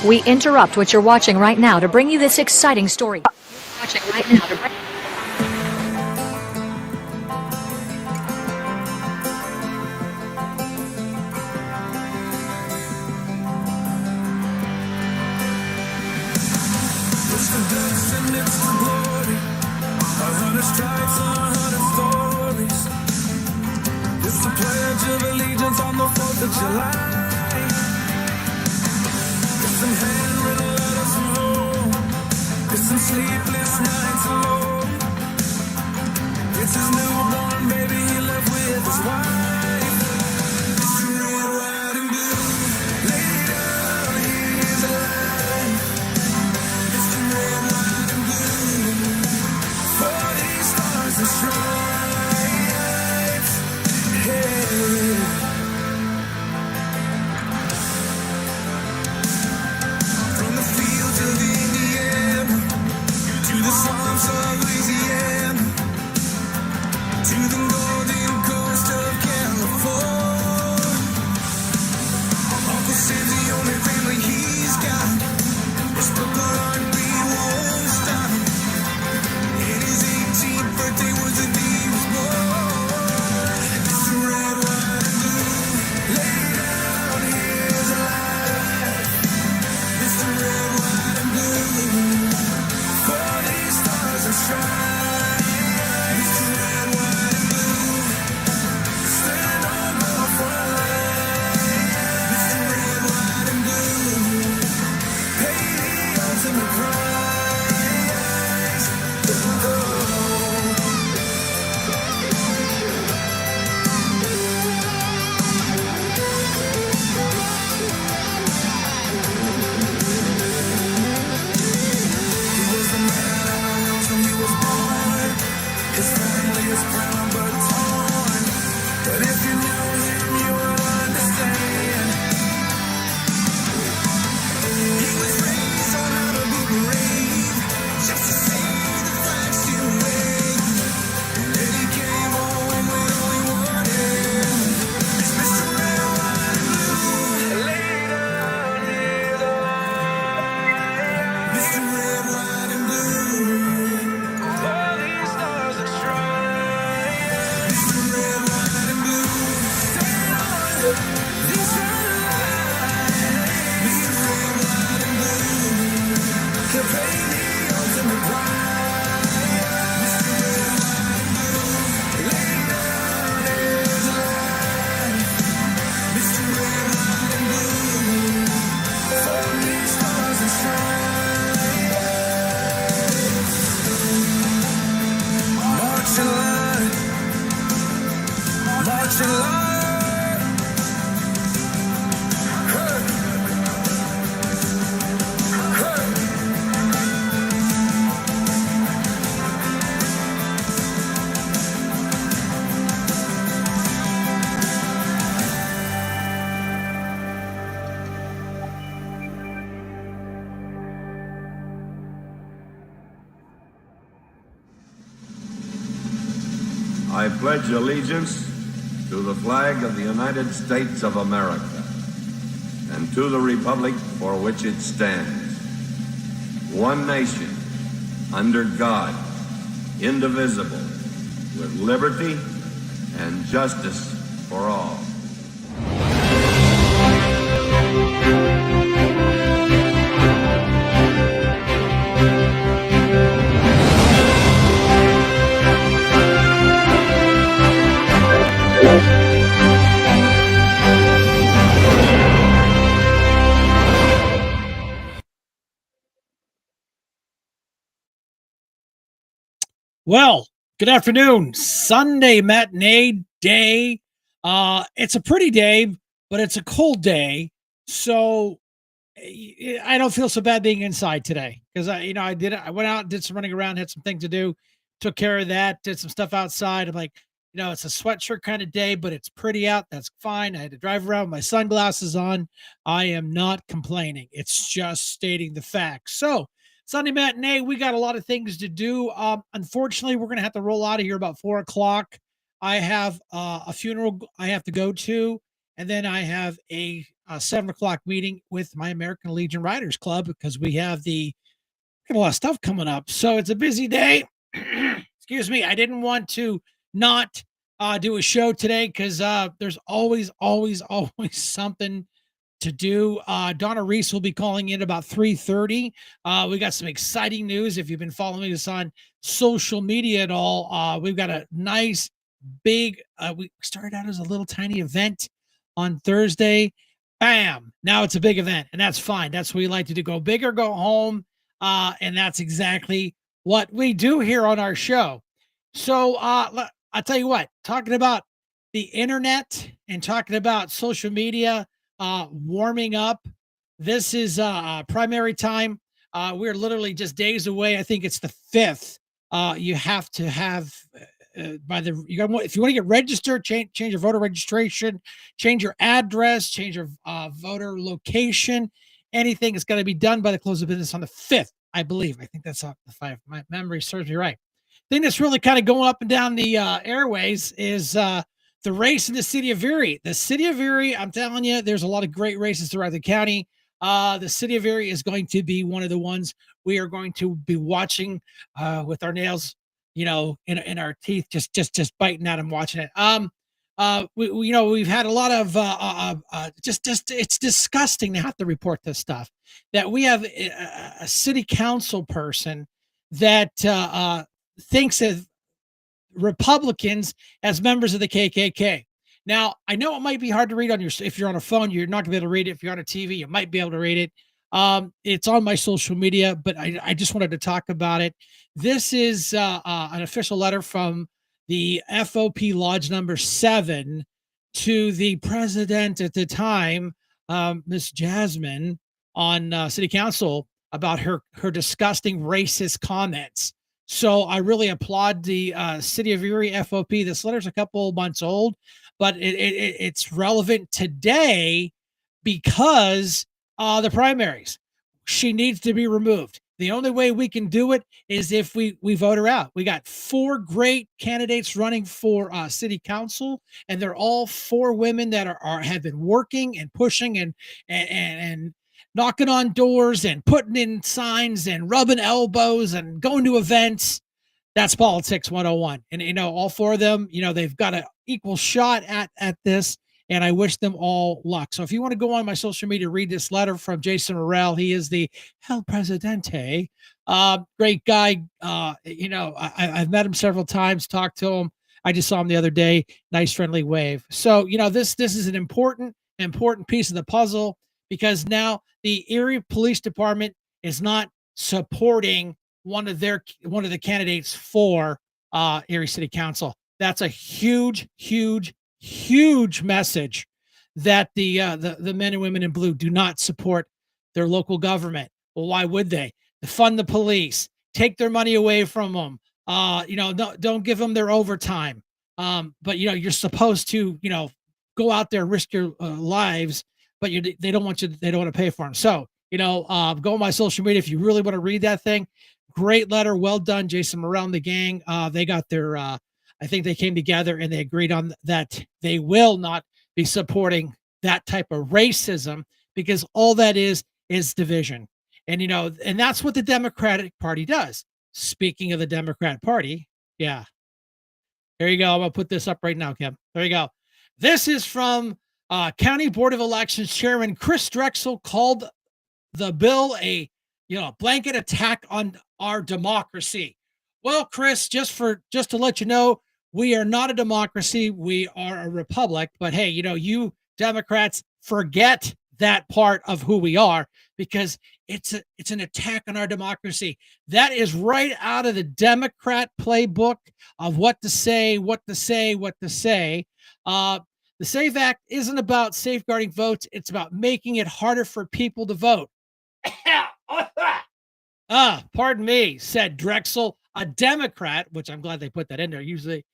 We interrupt what you're watching right now to bring you this exciting story. Watching right now to bring It's the dust and it's the glory. 100 stripes, 100 stories. It's the pledge of allegiance on the 4th of July. It's some handwritten letters from home. It's some sleepless nights alone. It's his newborn baby he left with his wife. It's red, white, and blue. Lay down, he's alive. It's the red, white, and blue. 40 stars and stripes. Hey. From the fields of Indiana to the swamps of Louisiana to the golden coast of California. Uncle Sam's the only family he's got. His purple heartbeat won't stop. And his 18th birthday was the day he was born. It's the red, white, and blue. Lay down, here's alive. It's the red, white, and blue. 40 stars and stripes. It's the red, white, and blue. Stand on the front line. It's the red, white, and blue. Pay the ultimate price. Oh. He was the man on the hills when he was born. His family is proud but torn. But if you know him, you will understand. He was raised on how to be brave, just to see the flags still wave. And then he came home with all he wanted. It's Mr. Red, White, and Blue. Lay down his life. Mr. Red, White, and Blue. All these stars and stripes. Mr. Red, White, and Blue. Stand on this line. Mr. Red, White, and Blue. To pay the ultimate price. Mr. Red, White, and Blue. Lay down his life. Mr. Red, White, and Blue. 40 stars and stripes. Marching line. Marching line. Hey. Hey. I pledge allegiance to the flag of the United States of America and to the republic for which it stands, one nation, under God, indivisible, with liberty and justice for all. Well, good afternoon. Sunday matinee day. It's a pretty day, but it's a cold day. So I don't feel so bad being inside today because I went out, did some running around, had some things to do, took care of that, did some stuff outside. I'm like, it's a sweatshirt kind of day, but it's pretty out. That's fine. I had to drive around with my sunglasses on. I am not complaining. It's just stating the facts. So Sunday matinee, we got a lot of things to do. Unfortunately, we're going to have to roll out of here about 4:00. I have a funeral I have to go to, and then I have a 7 o'clock meeting with my American Legion Riders Club because we have a lot of stuff coming up. So it's a busy day. Excuse me. I didn't want to not do a show today because there's always something to do. Donna Reese will be calling in about 3:30. We got some exciting news. If you've been following us on social media at all, we've got a nice big. We started out as a little tiny event on Thursday. Bam! Now it's a big event, and that's fine. That's what we like to do: go big or go home. And that's exactly what we do here on our show. So I'll tell you what, talking about the internet and talking about social media warming up. This is primary time. We're literally just days away. I think it's the 5th. You have to have if you want to get registered, change your voter registration, change your address, change your voter location. Anything is going to be done by the close of business on the 5th, I believe. I think that's if my memory serves me right. Thing that's really kind of going up and down the airways is the race in the city of Erie. The city of Erie, I'm telling you, there's a lot of great races throughout the county. The city of Erie is going to be one of the ones we are going to be watching with our nails, in our teeth, just biting at them, watching it. We've had a lot of just it's disgusting to have to report this stuff, that we have a city council person that thinks of Republicans as members of the KKK. Now, I know it might be hard to read if you're on a phone, you're not gonna be able to read it. If you're on a TV, you might be able to read it. It's on my social media, but I just wanted to talk about it. This is an official letter from the FOP Lodge number 7 to the president at the time, Miss Jasmine, on city council about her disgusting racist comments. So I really applaud the city of Erie FOP. This letter's a couple months old, but it's relevant today because the primaries. She needs to be removed. The only way we can do it is if we vote her out. We got 4 great candidates running for city council, and they're all 4 women that have been working and pushing and knocking on doors and putting in signs and rubbing elbows and going to events. That's politics 101. And all 4 of them, they've got an equal shot at this. And I wish them all luck. So if you want to go on my social media, read this letter from Jason Morrell. He is the El Presidente. Great guy. I've met him several times, talked to him. I just saw him the other day. Nice, friendly wave. So, this is an important piece of the puzzle, because now the Erie Police Department is not supporting one of the candidates for Erie City Council. That's a huge message that the men and women in blue do not support their local government. Well, why would they? Defund the police, take their money away from them. Don't give them their overtime. But you're supposed to, go out there, risk your lives, but they don't want to pay for them. So, go on my social media if you really want to read that thing. Great letter. Well done, Jason Morrell and the gang. They got their, I think they came together and they agreed on that they will not be supporting that type of racism, because all that is division. And, and that's what the Democratic Party does. Speaking of the Democrat Party, yeah. There you go. I'm going to put this up right now, Kim. There you go. This is from County Board of Elections Chairman Chris Drexel, called the bill a blanket attack on our democracy. Well, Chris, just to let you know, we are not a democracy. We are a republic. But hey, you Democrats forget that part of who we are, because it's an attack on our democracy. That is right out of the Democrat playbook of what to say. The SAFE Act isn't about safeguarding votes. It's about making it harder for people to vote. Pardon me, said Drexel, a Democrat, which I'm glad they put that in there. Usually,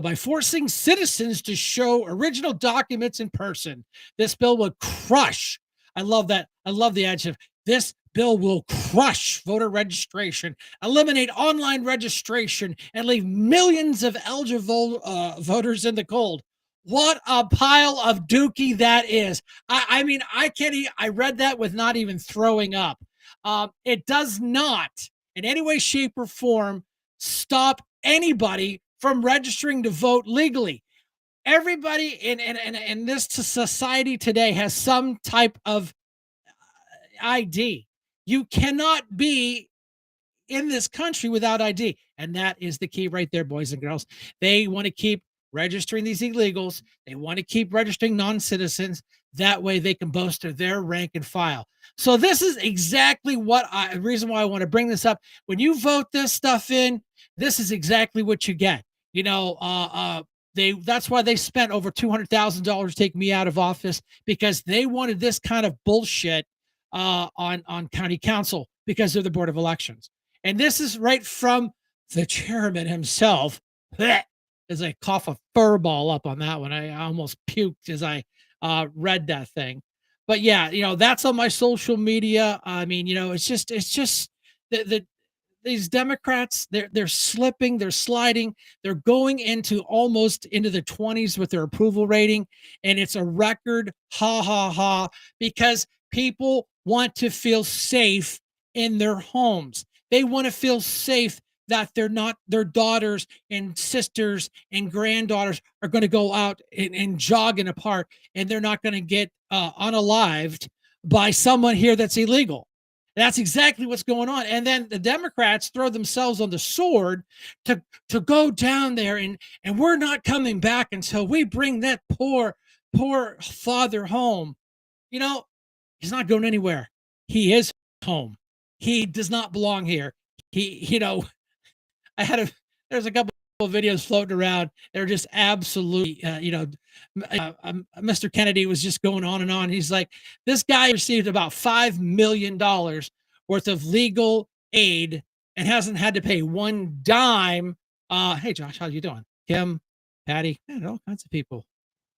by forcing citizens to show original documents in person. This bill will crush. I love that. I love the adjective. This bill will crush voter registration, eliminate online registration, and leave millions of eligible voters in the cold. What a pile of dookie that is. I mean, I can't I read that with not even throwing up. It does not in any way, shape, or form stop anybody from registering to vote legally. Everybody in this society today has some type of ID. You cannot be in this country without ID. And that is the key right there, boys and girls. They want to keep registering these illegals. They want to keep registering non-citizens. That way they can bolster their rank and file. So this is exactly the reason why I want to bring this up. When you vote this stuff in, this is exactly what you get. You know, that's why they spent over $200,000 taking me out of office, because they wanted this kind of bullshit on county council because of the Board of Elections. And this is right from the chairman himself. As I cough a fur ball up on that one, I almost puked as I read that thing. But yeah, you know, that's on my social media. I mean, you know, it's just these Democrats, they're slipping, they're sliding, they're going almost into the 20s with their approval rating, and it's a record ha ha ha, because people want to feel safe in their homes. They want to feel safe that their daughters and sisters and granddaughters are going to go out and jog in a park, and they're not going to get unalived by someone here that's illegal. That's exactly what's going on. And then the Democrats throw themselves on the sword to go down there, and we're not coming back until we bring that poor father home. You know, he's not going anywhere. He is home. He does not belong here. You know, there's a couple of videos floating around. They're just absolutely, Mr. Kennedy was just going on and on. He's like, this guy received about $5 million worth of legal aid and hasn't had to pay one dime. Hey, Josh, how you doing? Kim, Patty, all kinds of people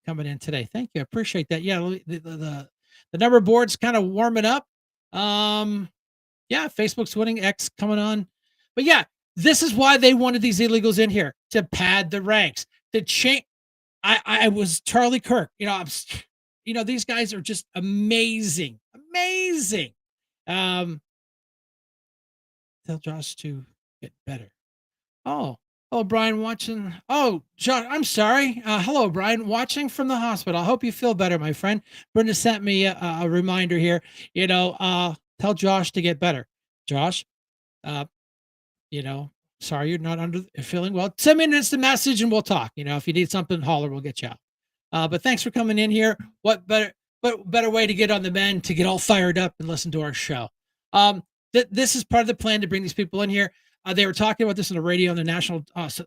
coming in today. Thank you. I appreciate that. Yeah, the number board's kind of warming up. Yeah, Facebook's winning, X coming on. But yeah, this is why they wanted these illegals in here, to pad the ranks, to change. I was Charlie Kirk. You know, these guys are just amazing. Tell Josh to get better. Oh, Brian watching. Oh, John, I'm sorry. Hello, Brian, watching from the hospital. I hope you feel better, my friend. Brenda sent me a reminder here. You know, tell Josh to get better. Josh, you know, sorry you're not feeling well. Send me an instant message and we'll talk. You know, if you need something, holler, we'll get you out. But thanks for coming in here. What better way to get on the mend, to get all fired up and listen to our show. This is part of the plan to bring these people in here. They were talking about this on the radio, on the national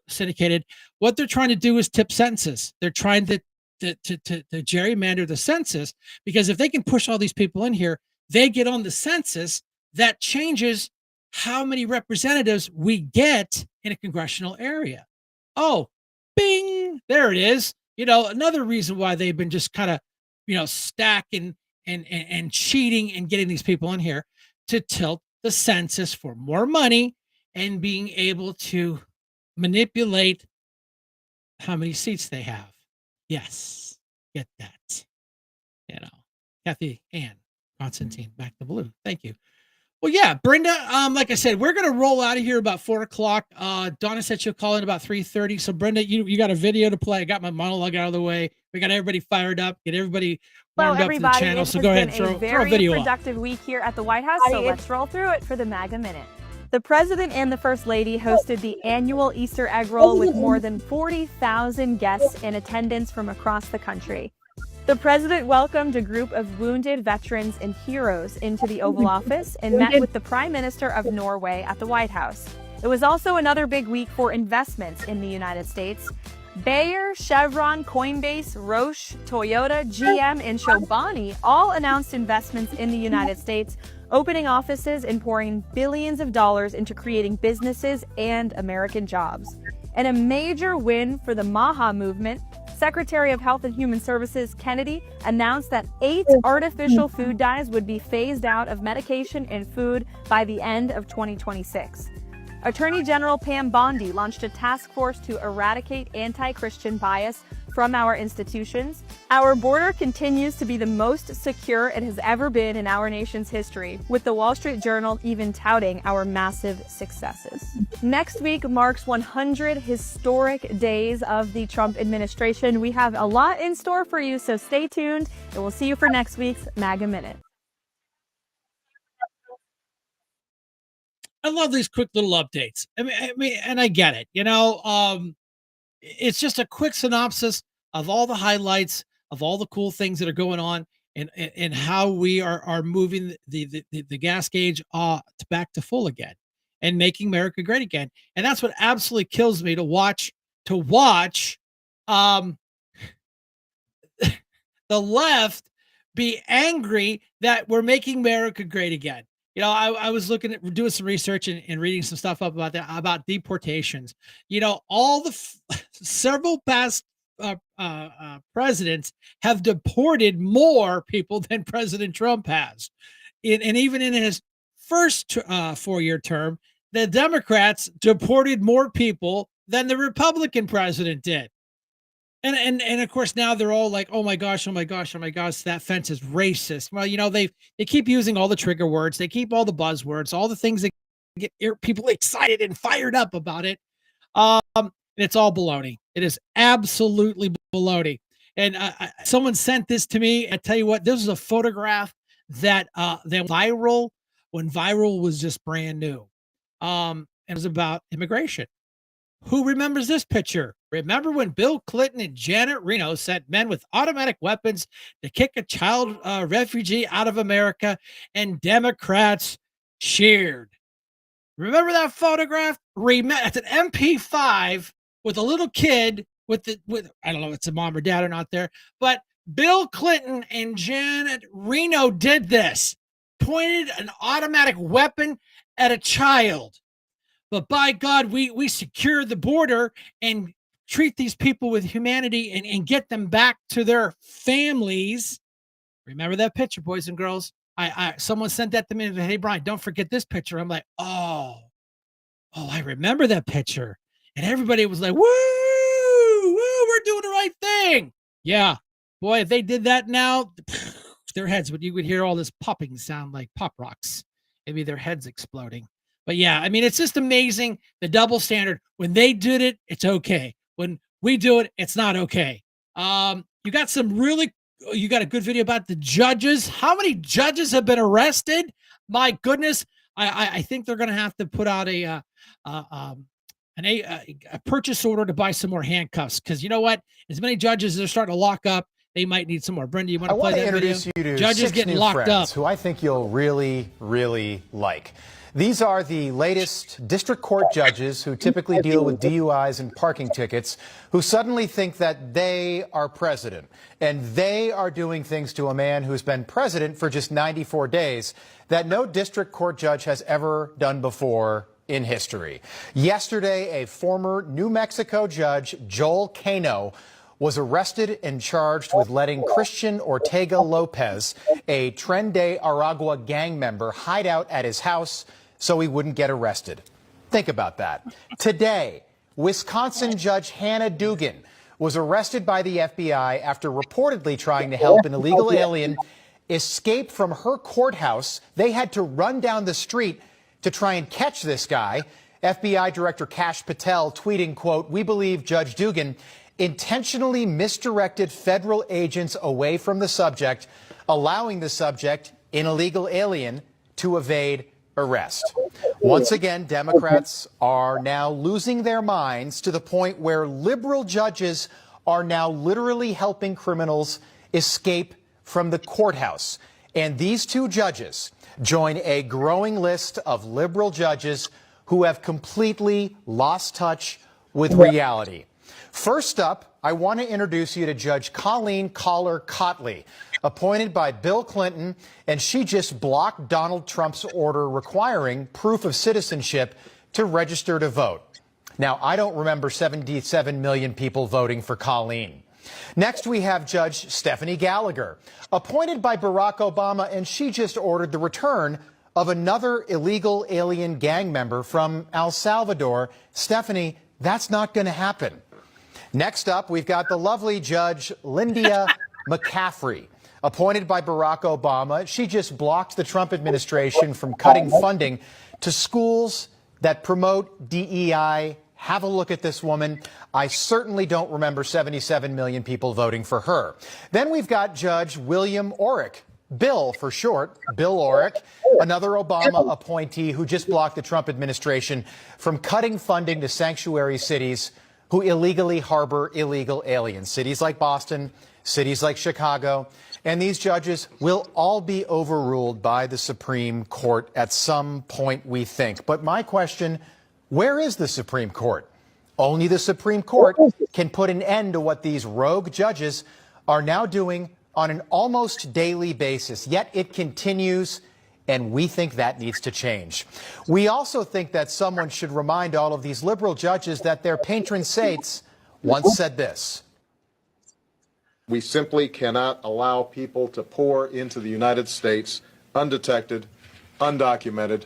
syndicated. What they're trying to do is tip census. They're trying to gerrymander the census, because if they can push all these people in here, they get on the census. That changes how many representatives we get in a congressional area. Oh, bing, there it is. You know, another reason why they've been just kind of, you know, stacking and cheating and getting these people in here, to tilt the census for more money and being able to manipulate how many seats they have. Yes, get that. You know, Kathy Ann Constantine, back to blue. Thank you. Well, yeah, Brenda, like I said, we're going to roll out of here about 4 o'clock. Donna said she'll call in about 3:30. So, Brenda, you got a video to play. I got my monologue out of the way. We got everybody fired up, get everybody warmed up to the channel. So go ahead and throw a video up. Very productive week here at the White House, so let's roll through it for the MAGA Minute. The President and the First Lady hosted the annual Easter egg roll with more than 40,000 guests in attendance from across the country. The President welcomed a group of wounded veterans and heroes into the Oval Office and met with the Prime Minister of Norway at the White House. It was also another big week for investments in the United States. Bayer, Chevron, Coinbase, Roche, Toyota, GM, and Chobani all announced investments in the United States, opening offices and pouring billions of dollars into creating businesses and American jobs. And a major win for the MAHA movement, Secretary of Health and Human Services Kennedy announced that 8 artificial food dyes would be phased out of medication and food by the end of 2026. Attorney General Pam Bondi launched a task force to eradicate anti-Christian bias from our institutions. Our border continues to be the most secure it has ever been in our nation's history, with the Wall Street Journal even touting our massive successes. Next week marks 100 historic days of the Trump administration. We have a lot in store for you, so stay tuned, and we'll see you for next week's MAGA Minute. I love these quick little updates. I mean, and I get it. It's just a quick synopsis of all the highlights of all the cool things that are going on, and how we are moving the gas gauge back to full again, and making America great again. And that's what absolutely kills me to watch the left be angry that we're making America great again. I was looking at doing some research and reading some stuff up about that, about deportations. All the several past presidents have deported more people than President Trump has. And even in his first 4-year term, the Democrats deported more people than the Republican president did. And of course now they're all like, oh my gosh, that fence is racist. Well, they keep using all the trigger words, they keep all the buzzwords, all the things that get people excited and fired up about it. And it's all baloney. It is absolutely baloney. And someone sent this to me. I tell you what, this is a photograph that viral when viral was just brand new. It was about immigration. Who remembers this picture? Remember when Bill Clinton and Janet Reno sent men with automatic weapons to kick a child refugee out of America, and Democrats cheered? Remember that photograph? That's an MP5 with a little kid with I don't know if it's a mom or dad or not there, but Bill Clinton and Janet Reno did this, pointed an automatic weapon at a child. But by God, we secure the border and treat these people with humanity and get them back to their families. Remember that picture, boys and girls? Someone sent that to me. Hey, Brian, don't forget this picture. I'm like, oh, I remember that picture. And everybody was like, woo, we're doing the right thing. Yeah, boy, if they did that now, their heads, you would hear all this popping sound like pop rocks. Maybe their heads exploding. But yeah, I mean, it's just amazing, the double standard. When they did it, it's okay. When we do it, it's not okay. You got a good video about the judges. How many judges have been arrested? My goodness. I think they're going to have to put out a purchase order to buy some more handcuffs, because you know what? As many judges as are starting to lock up, they might need some more. Brenda, you want to play that video? I want to introduce you to judges getting locked up, who I think you'll really, really like. These are the latest district court judges who typically deal with DUIs and parking tickets, who suddenly think that they are president, and they are doing things to a man who's been president for just 94 days that no district court judge has ever done before in history. Yesterday, a former New Mexico judge, Joel Cano, was arrested and charged with letting Christian Ortega Lopez, a Tren de Aragua gang member, hide out at his house so he wouldn't get arrested. Think about that. Today, Wisconsin Judge Hannah Dugan was arrested by the FBI after reportedly trying to help an illegal alien escape from her courthouse. They had to run down the street to try and catch this guy. FBI Director Kash Patel tweeting, quote, "We believe Judge Dugan intentionally misdirected federal agents away from the subject, allowing the subject, an illegal alien, to evade arrest." Once again, Democrats are now losing their minds to the point where liberal judges are now literally helping criminals escape from the courthouse. And these two judges join a growing list of liberal judges who have completely lost touch with reality. First up, I want to introduce you to Judge Colleen Collar-Cotley, appointed by Bill Clinton, and she just blocked Donald Trump's order requiring proof of citizenship to register to vote. Now, I don't remember 77 million people voting for Colleen. Next, we have Judge Stephanie Gallagher, appointed by Barack Obama, and she just ordered the return of another illegal alien gang member from El Salvador. Stephanie, that's not going to happen. Next up, we've got the lovely Judge Lindia McCaffrey, appointed by Barack Obama. She just blocked the Trump administration from cutting funding to schools that promote DEI. Have a look at this woman. I certainly don't remember 77 million people voting for her. Then we've got Judge William Orrick, Bill for short, Bill Orrick, another Obama appointee who just blocked the Trump administration from cutting funding to sanctuary cities who illegally harbor illegal aliens. Cities like Boston, cities like Chicago. And these judges will all be overruled by the Supreme Court at some point, we think. But my question, where is the Supreme Court? Only the Supreme Court can put an end to what these rogue judges are now doing on an almost daily basis. Yet it continues, and we think that needs to change. We also think that someone should remind all of these liberal judges that their patron saints once said this. We simply cannot allow people to pour into the United States undetected, undocumented,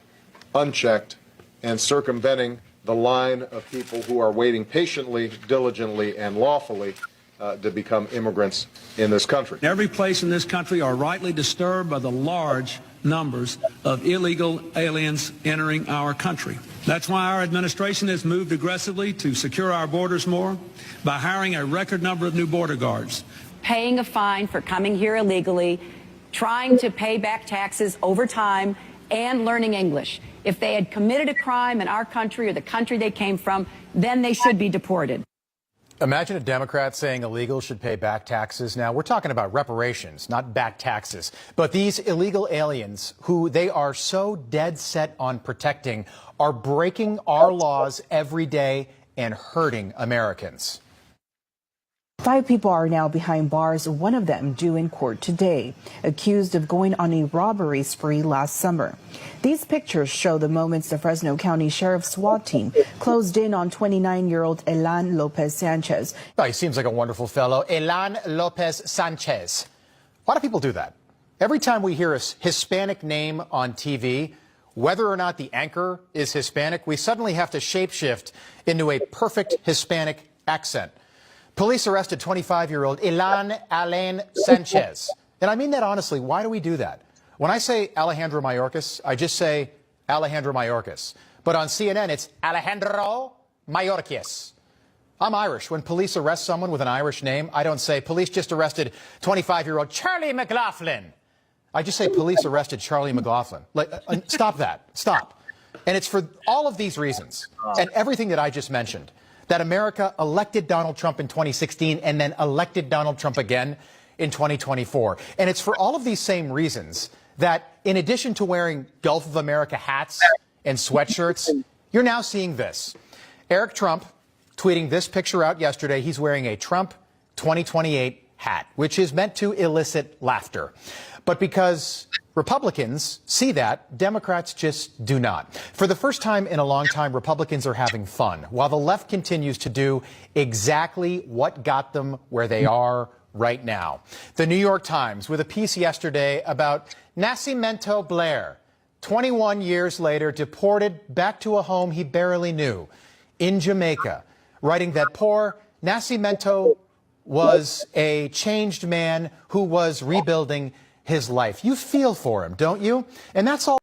unchecked, and circumventing the line of people who are waiting patiently, diligently, and lawfully to become immigrants in this country. Every place in this country are rightly disturbed by the large numbers of illegal aliens entering our country. That's why our administration has moved aggressively to secure our borders more by hiring a record number of new border guards. Paying a fine for coming here illegally, trying to pay back taxes over time, and learning English. If they had committed a crime in our country or the country they came from, then they should be deported. Imagine a Democrat saying illegals should pay back taxes. Now, we're talking about reparations, not back taxes. But these illegal aliens, who they are so dead set on protecting, are breaking our laws every day and hurting Americans. 5 people are now behind bars, one of them due in court today, accused of going on a robbery spree last summer. These pictures show the moments the Fresno County Sheriff's SWAT team closed in on 29-year-old Elan Lopez Sanchez. Oh, he seems like a wonderful fellow. Elan Lopez Sanchez. Why do people do that? Every time we hear a Hispanic name on TV, whether or not the anchor is Hispanic, we suddenly have to shapeshift into a perfect Hispanic accent. Police arrested 25-year-old Elan Alain Sanchez. And I mean that honestly. Why do we do that? When I say Alejandro Mayorkas, I just say Alejandro Mayorkas. But on CNN, it's Alejandro Mayorkas. I'm Irish. When police arrest someone with an Irish name, I don't say police just arrested 25-year-old Charlie McLaughlin. I just say police arrested Charlie McLaughlin. Stop that. Stop. And it's for all of these reasons and everything that I just mentioned that America elected Donald Trump in 2016 and then elected Donald Trump again in 2024. And it's for all of these same reasons that in addition to wearing Gulf of America hats and sweatshirts, you're now seeing this. Eric Trump tweeting this picture out yesterday. He's wearing a Trump 2028 hat, which is meant to elicit laughter. But because Republicans see that, Democrats just do not. For the first time in a long time, Republicans are having fun, while the left continues to do exactly what got them where they are right now. The New York Times with a piece yesterday about Nascimento Blair, 21 years later, deported back to a home he barely knew in Jamaica, writing that poor Nascimento was a changed man who was rebuilding his life. You feel for him, don't you? And that's all.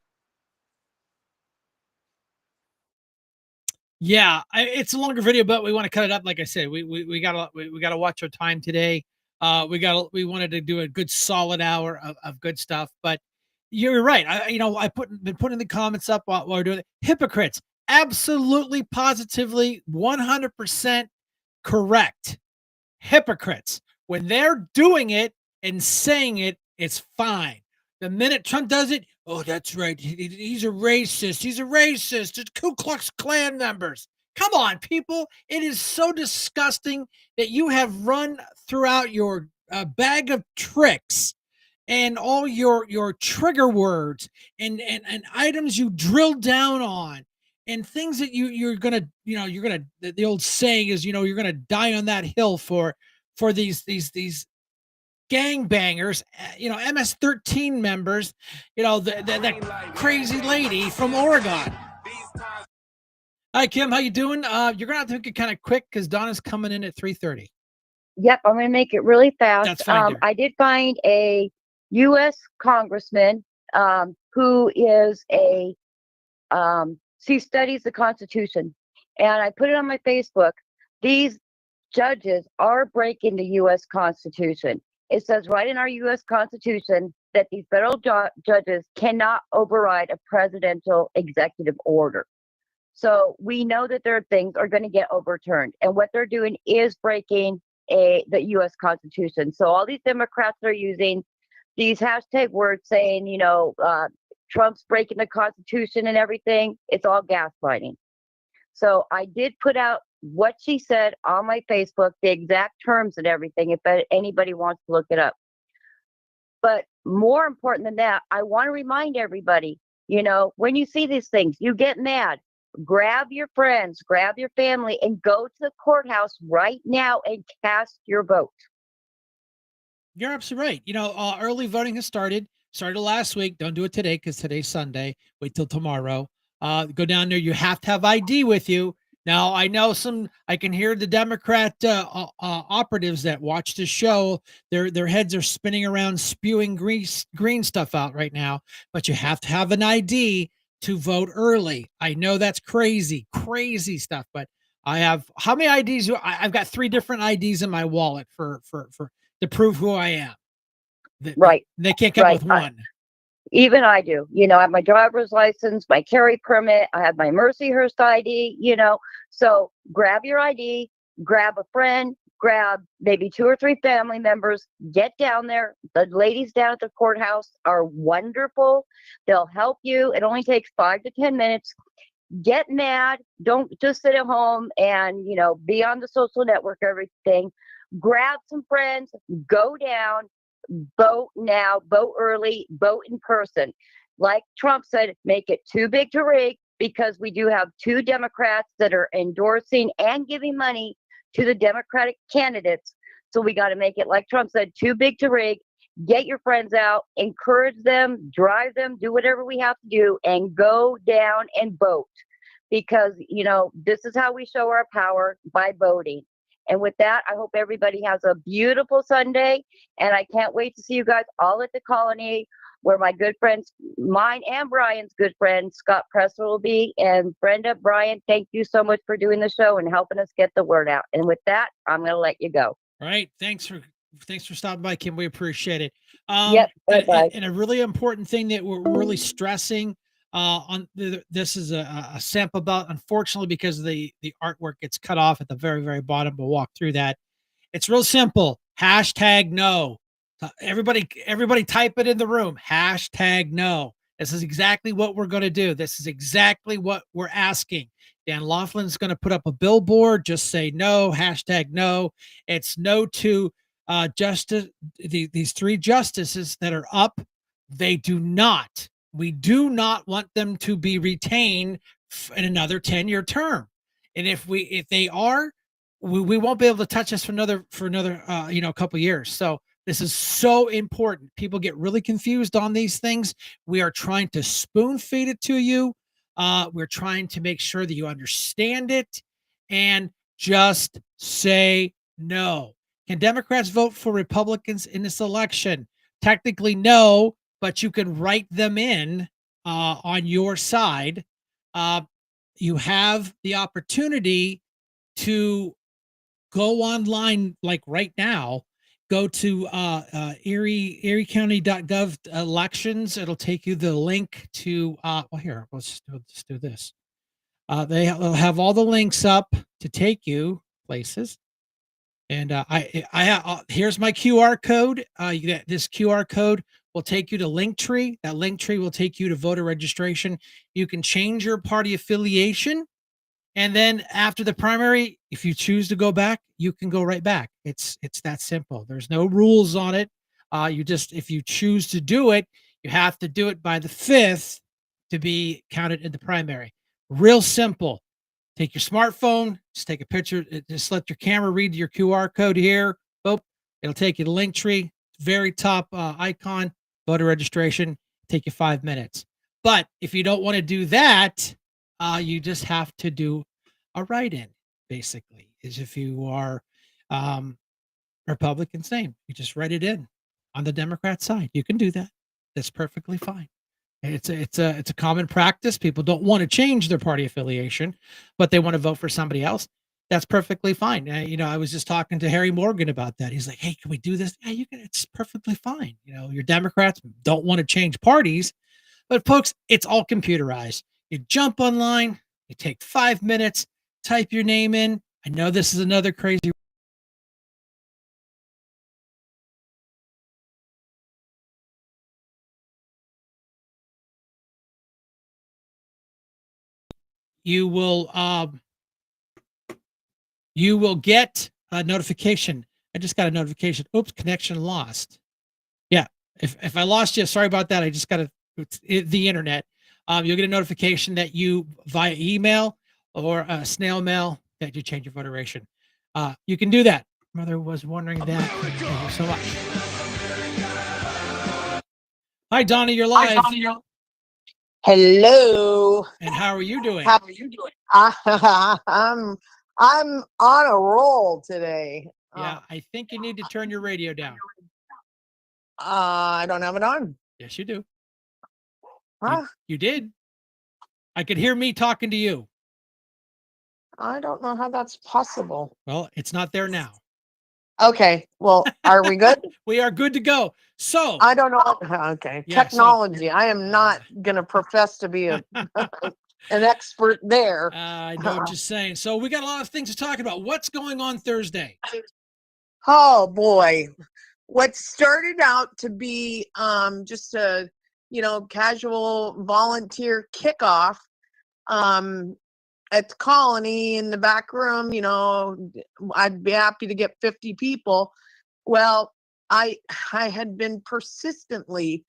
Yeah, it's a longer video, but we want to cut it up. Like I said, we gotta watch our time today. We wanted to do a good solid hour of good stuff. But you're right. Been putting the comments up while we're doing it. Hypocrites, absolutely, positively, 100% correct. Hypocrites, when they're doing it and saying it, it's fine. The minute Trump does it, oh, that's right. He's a racist. He's a racist. It's Ku Klux Klan members. Come on, people. It is so disgusting that you have run throughout your bag of tricks and all your trigger words and items you drill down on and things that you're gonna the old saying is you're gonna die on that hill for these gangbangers, MS-13 members, that crazy lady from Oregon. Hi, Kim. How you doing? You're gonna have to make it kind of quick because Donna's coming in at 3:30. Yep, I'm going to make it really fast. That's fine, dear. I did find a U.S. congressman who is he studies the Constitution, and I put it on my Facebook. These judges are breaking the U.S. Constitution. It says right in our U.S. Constitution that these federal judges cannot override a presidential executive order. So we know that their things are going to get overturned, and what they're doing is breaking the U.S. Constitution. So all these Democrats are using these hashtag words saying, Trump's breaking the Constitution and everything. It's all gaslighting. So I did put out what she said on my Facebook, the exact terms and everything, if anybody wants to look it up. But more important than that, I want to remind everybody, when you see these things, you get mad. Grab your friends, grab your family, and go to the courthouse right now and cast your vote. You're absolutely right. Early voting has started last week. Don't do it today because today's Sunday. Wait till tomorrow. Go down there. You have to have ID with you. Now, I know I can hear the Democrat operatives that watch the show. Their heads are spinning around, spewing green stuff out right now, but you have to have an ID to vote early. I know that's crazy stuff, but I have how many IDs? I've got 3 different IDs in my wallet for to prove who I am. Right. They can't come with one. Even I do. I have my driver's license, my carry permit. I have my Mercyhurst ID. So grab your ID, grab a friend, grab maybe 2 or 3 family members, get down there. The ladies down at the courthouse are wonderful. They'll help you. It only takes 5 to 10 minutes. Get mad. Don't just sit at home and, be on the social network, everything. Grab some friends, go down, vote now, vote early, vote in person. Like Trump said, make it too big to rig, because we do have 2 Democrats that are endorsing and giving money to the Democratic candidates. So we got to make it, like Trump said, too big to rig. Get your friends out, encourage them, drive them, do whatever we have to do, and go down and vote. Because, this is how we show our power, by voting. And with that, I hope everybody has a beautiful Sunday. And I can't wait to see you guys all at the Colony, where my good friends, mine and Brian's good friend, Scott Presser, will be. And Brenda, Brian, thank you so much for doing the show and helping us get the word out. And with that, I'm going to let you go. All right. Thanks for stopping by, Kim. We appreciate it. Yep. Bye-bye. And a really important thing that we're really stressing this is a sample ballot, unfortunately, because the artwork gets cut off at the very, very bottom. We'll walk through that. It's real simple. #no. Everybody type it in the room. #no. This is exactly what we're going to do. This is exactly what we're asking. Dan Laughlin's going to put up a billboard. Just say no. #no. It's no to justice. These 3 justices that are up. We do not want them to be retained in another 10-year term. And if they are, we won't be able to touch this for another couple of years. So this is so important. People get really confused on these things. We are trying to spoon feed it to you. We're trying to make sure that you understand it, and just say no. Can Democrats vote for Republicans in this election? Technically, no, but you can write them in on your side. You have the opportunity to go online, like right now. Go to eriecounty.gov elections. It'll take you the link to here, let's do this. They'll have all the links up to take you places. And here's my QR code. You get this QR code will take you to Linktree. That Linktree will take you to voter registration. You can change your party affiliation. And then after the primary, if you choose to go back, you can go right back. It's that simple. There's no rules on it. If you choose to do it, you have to do it by the 5th to be counted in the primary. Real simple. Take your smartphone, just take a picture, just let your camera read your QR code here. Boop. It'll take you to Linktree, very top icon, voter registration, take you 5 minutes. But if you don't want to do that, you just have to do a write-in, basically, is if you are Republican, same. You just write it in on the Democrat side. You can do that. That's perfectly fine. It's a common practice. People don't want to change their party affiliation, but they want to vote for somebody else. That's perfectly fine. I was just talking to Harry Morgan about that. He's like, "Hey, can we do this?" Yeah, you can. It's perfectly fine. Your Democrats don't want to change parties, but folks, it's all computerized. You jump online, you take 5 minutes, type your name in. I know this is another crazy. You will get a notification. I just got a notification. Oops, connection lost. Yeah, if I lost you, sorry about that. I just got the internet. You'll get a notification that you via email or snail mail that you change your voteration. You can do that. Mother was wondering that. Thank you so much. Hi, Donnie. You're live. Hello. And how are you doing? How are you doing? I'm on a roll today. Yeah, I think you need to turn your radio down. I don't have it on. Yes, you do. Huh? You did. I could hear me talking to you. I don't know how that's possible. Well, it's not there now. Okay. Well, are we good? We are good to go. So I don't know. Okay. Yeah, Technology. I am not going to profess to be an expert there. I know what you're saying. So we got a lot of things to talk about. What's going on Thursday? Oh boy. What started out to be just a casual volunteer kickoff at the colony in the back room, I'd be happy to get 50 people. Well, I had been persistently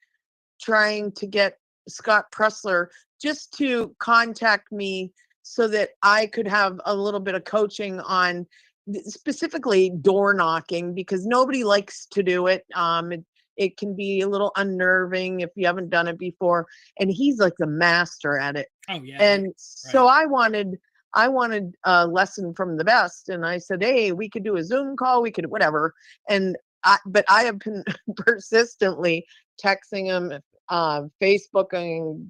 trying to get Scott Pressler just to contact me so that I could have a little bit of coaching on specifically door knocking, because nobody likes to do it. It can be a little unnerving if you haven't done it before, and he's like the master at it. Oh yeah. And so I wanted a lesson from the best, and I said, hey, we could do a Zoom call, we could whatever. But I have been persistently texting him, Facebooking,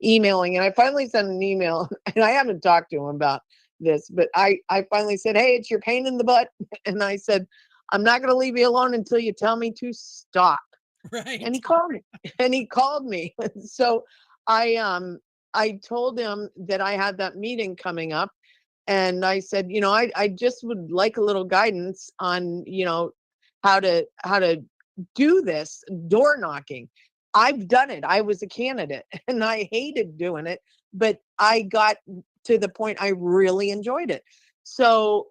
emailing, and I finally sent an email, and I haven't talked to him about this, but I finally said, hey, it's your pain in the butt. And I said, I'm not going to leave you alone until you tell me to stop. Right. And he called me. So I told him that I had that meeting coming up, and I said, I just would like a little guidance on, how to do this door knocking. I've done it. I was a candidate and I hated doing it, but I got to the point I really enjoyed it. So,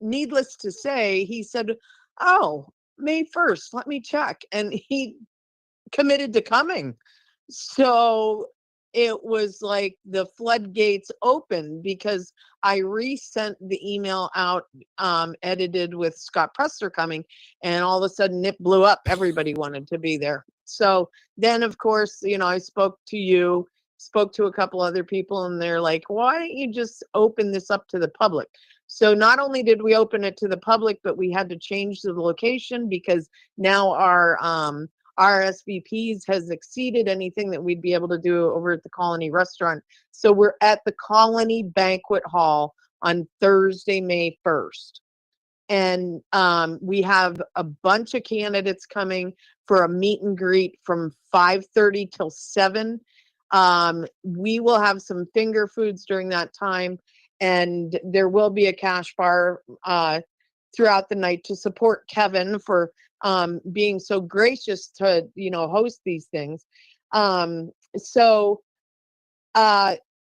needless to say, he said, oh, May 1st, let me check. And he committed to coming. So it was like the floodgates opened, because I resent the email out, edited with Scott Pressler coming, and all of a sudden it blew up. Everybody wanted to be there. So then, of course, I spoke to a couple other people, and they're like, why don't you just open this up to the public? So not only did we open it to the public, but we had to change the location, because now our RSVPs has exceeded anything that we'd be able to do over at the Colony Restaurant. So we're at the Colony Banquet Hall on Thursday, May 1st. And we have a bunch of candidates coming for a meet and greet from 5:30 till 7. We will have some finger foods during that time, and there will be a cash bar throughout the night to support Kevin for being so gracious to host these things. So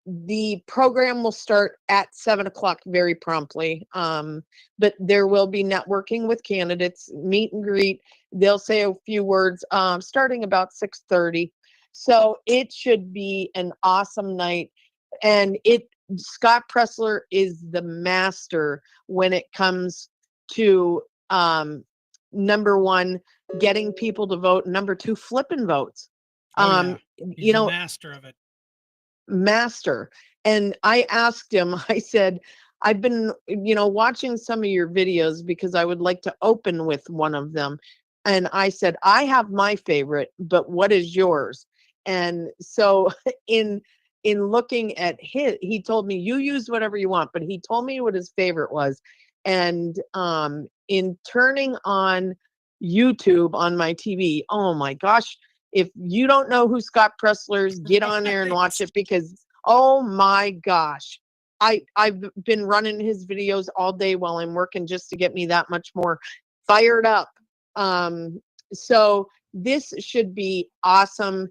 the program will start at 7 o'clock very promptly, but there will be networking with candidates, meet and greet. They'll say a few words starting about 6:30. So it should be an awesome night. And Scott Pressler is the master when it comes to number one, getting people to vote, and number two, flipping votes. Oh, yeah. He's You a know, master of it. master. And I asked him, I said, I've been, watching some of your videos because I would like to open with one of them. And I said, I have my favorite, but what is yours? And so in looking at his, he told me, you use whatever you want, but he told me what his favorite was. And in turning on YouTube on my TV, oh my gosh, if you don't know who Scott Pressler is, get on there and watch it, because oh my gosh, I've been running his videos all day while I'm working just to get me that much more fired up. So this should be awesome.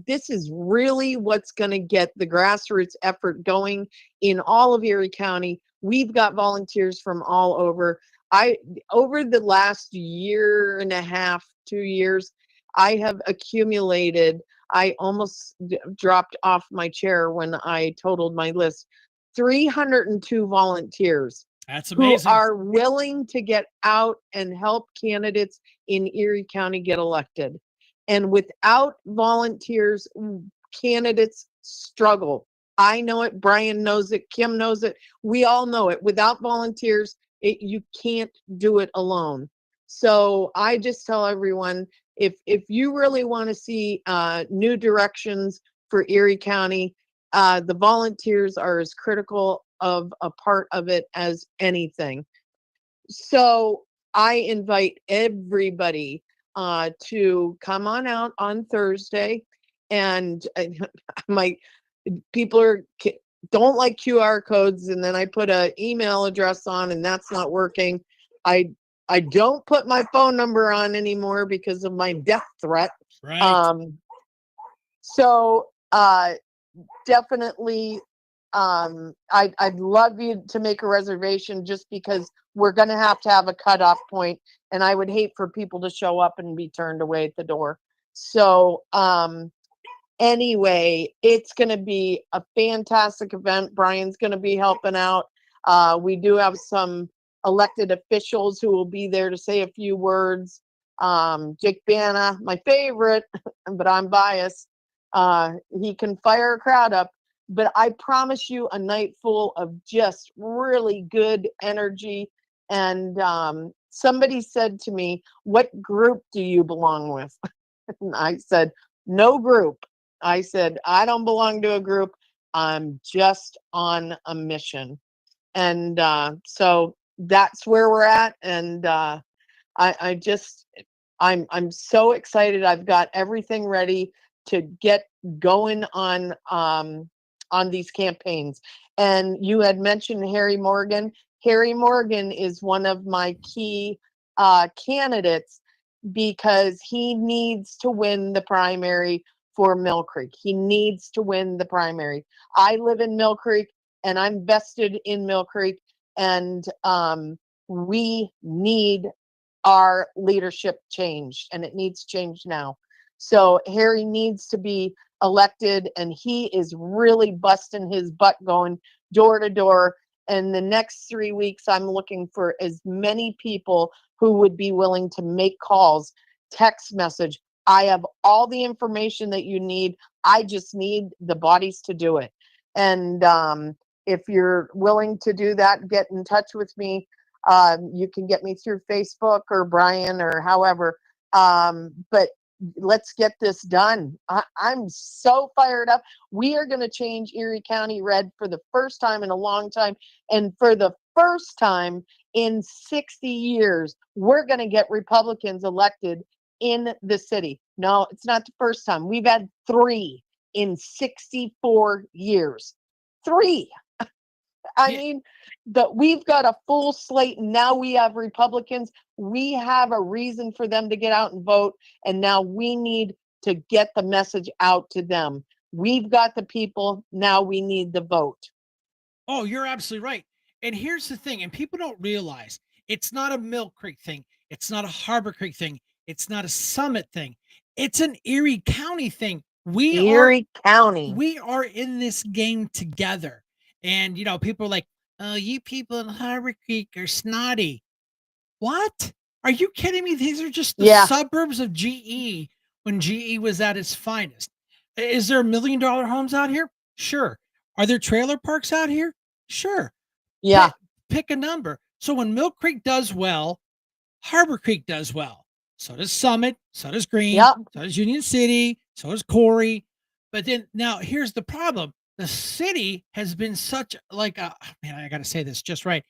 This is really what's going to get the grassroots effort going in all of Erie County. We've got volunteers from all over. Over the last year and a half, 2 years, I have accumulated, I almost dropped off my chair when I totaled my list, 302 volunteers. That's amazing. Who are willing to get out and help candidates in Erie County get elected. And without volunteers, candidates struggle. I know it. Brian knows it. Kim knows it. We all know it. Without volunteers, you can't do it alone. So I just tell everyone, if you really want to see new directions for Erie County, the volunteers are as critical of a part of it as anything. So I invite everybody to come on out on Thursday. And my people don't like QR codes, and then I put an email address on, and that's not working. I don't put my phone number on anymore because of my death threat. Right. So definitely, I'd love you to make a reservation, just because we're going to have a cutoff point, and I would hate for people to show up and be turned away at the door. So anyway, it's going to be a fantastic event. Brian's going to be helping out. We do have some elected officials who will be there to say a few words. Jake Bana, my favorite, but I'm biased. He can fire a crowd up, but I promise you a night full of just really good energy. And somebody said to me, what group do you belong with? And I said, no group. I said, I don't belong to a group. I'm just on a mission. And so that's where we're at. And I'm so excited. I've got everything ready to get going on these campaigns. And you had mentioned Harry Morgan. Harry Morgan is one of my key candidates, because he needs to win the primary for Mill Creek. He needs to win the primary. I live in Mill Creek, and I'm vested in Mill Creek, and we need our leadership changed, and it needs change now. So Harry needs to be elected, and he is really busting his butt going door to door. And the next 3 weeks, I'm looking for as many people who would be willing to make calls, text message. I have all the information that you need. I just need the bodies to do it. And if you're willing to do that, get in touch with me. You can get me through Facebook or Brian or however. But let's get this done. I'm so fired up. We are going to change Erie County red for the first time in a long time. And for the first time in 60 years, we're going to get Republicans elected in the city. No, it's not the first time. We've had 3 in 64 years. 3. I mean, we've got a full slate, and now we have Republicans. We have a reason for them to get out and vote, and now we need to get the message out to them. We've got the people, now we need the vote. Oh, you're absolutely right. And here's the thing, and people don't realize, it's not a Mill Creek thing. It's not a Harbor Creek thing. It's not a Summit thing. It's an Erie County thing. Erie County. We are in this game together. And, people are like, oh, you people in Harbor Creek are snotty. What? Are you kidding me? These are just the Yeah. suburbs of GE when GE was at its finest. Is there $1 million homes out here? Sure. Are there trailer parks out here? Sure. Yeah. Pick a number. So when Mill Creek does well, Harbor Creek does well. So does Summit. So does Green. Yep. So does Union City. So does Corey. But then now here's the problem. The city has been such like a man, I gotta say this just right.